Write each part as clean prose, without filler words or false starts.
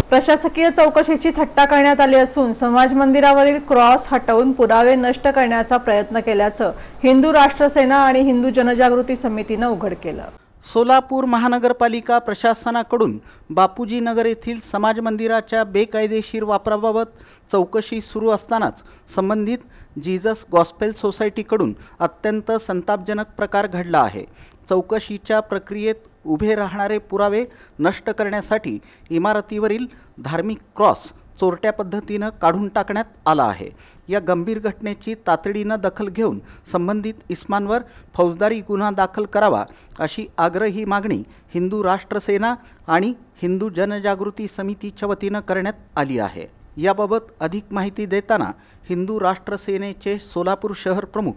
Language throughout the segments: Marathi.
प्रशासकीय चौकशीची थट्टा करण्यात आली असून समाज मंदिरावरील क्रॉस हटवून पुरावे नष्ट करण्याचा प्रयत्न केल्याचं हिंदू राष्ट्र सेना आणि हिंदू जनजागृती समितीने उघड केलं। सोलापूर महानगरपालिका प्रशासनाकडून बापूजी नगर येथील समाज मंदिराच्या बेकायदेशीर वापराबाबत चौकशी सुरू असतानाच संबंधित जीजस गॉस्पेल सोसायटीकडून अत्यंत संतापजनक प्रकार घडला आहे। चौकशीच्या प्रक्रियेत उभे राहणारे पुरावे नष्ट करण्यासाठी इमारतीवरील धार्मिक क्रॉस चोरट्या पद्धतीने काढून टाकण्यात आला आहे। या गंभीर घटनेची तातडीने दखल घेऊन संबंधित इस्मांवर फौजदारी गुन्हा दाखल करावा अशी आग्रही मागणी हिंदू राष्ट्र सेना आणि हिंदू जनजागृती समितीच्या वतीने करण्यात आली आहे। याबाबत अधिक माहिती देताना हिंदू राष्ट्र सेनेचे सोलापूर शहर प्रमुख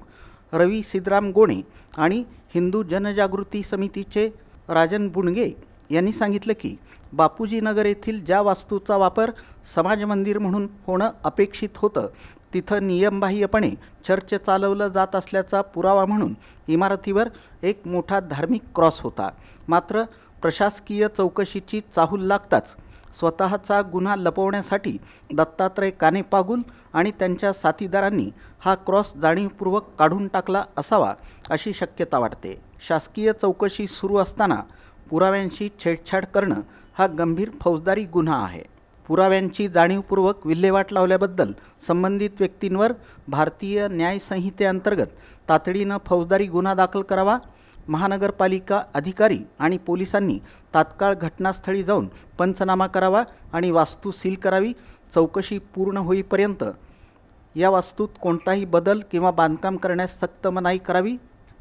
रवी सिद्धराम गोणे आणि हिंदू जनजागृती समितीचे राजन बुणगे यांनी सांगितलं की बापूजी नगर येथील ज्या वास्तूचा वापर समाज मंदिर म्हणून होणं अपेक्षित होतं तिथं नियमबाह्यपणे चर्च चालवलं जात असल्याचा पुरावा म्हणून इमारतीवर एक मोठा धार्मिक क्रॉस होता। मात्र प्रशासकीय चौकशीची चाहूल लागताच स्वतःचा गुन्हा लपवण्यासाठी दत्तात्रय कानेपागुल आणि त्यांच्या साथीदारांनी हा क्रॉस जाणीवपूर्वक काढून टाकला असावा अशी शक्यता वाटते। शासकीय चौकशी सुरू असताना पुराव्यांशी छेडछाड करणं हा गंभीर फौजदारी गुन्हा आहे। पुराव्यांची जाणीवपूर्वक विल्हेवाट लावल्याबद्दल संबंधित व्यक्तींवर भारतीय न्याय संहितेअंतर्गत तातडीनं फौजदारी गुन्हा दाखल करावा। महानगरपालिका अधिकारी आणि पोलिसांनी तात्काळ घटनास्थळी जाऊन पंचनामा करावा आणि वास्तू सील करावी। चौकशी पूर्ण होईपर्यंत या वास्तूत कोणताही बदल किंवा बांधकाम करण्यास सक्त मनाई करावी।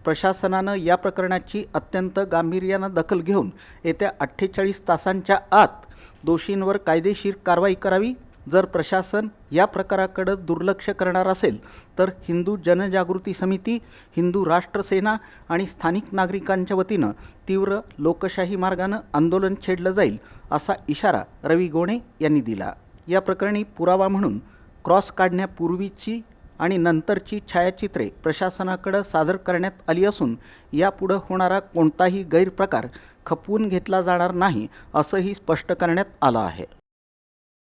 प्रशासनानं या प्रकरणाची अत्यंत गांभीर्यानं दखल घेऊन येत्या 48 तासांच्या आत दोषींवर कायदेशीर कारवाई करावी। जर प्रशासन या प्रकाराकडे दुर्लक्ष करणार असेल तर हिंदू जनजागृती समिती, हिंदू राष्ट्र सेना आणि स्थानिक नागरिकांच्या वतीनं तीव्र लोकशाही मार्गानं आंदोलन छेडलं जाईल असा इशारा रवी गोणे यांनी दिला। या प्रकरणी पुरावा म्हणून क्रॉस काढण्यापूर्वीची आणि नंतरची छायाचित्रे प्रशासनाकडे सादर करण्यात आली असून यापुढे होणारा कोणताही गैरप्रकार खपवून घेतला जाणार नाही असंही स्पष्ट करण्यात आलं आहे।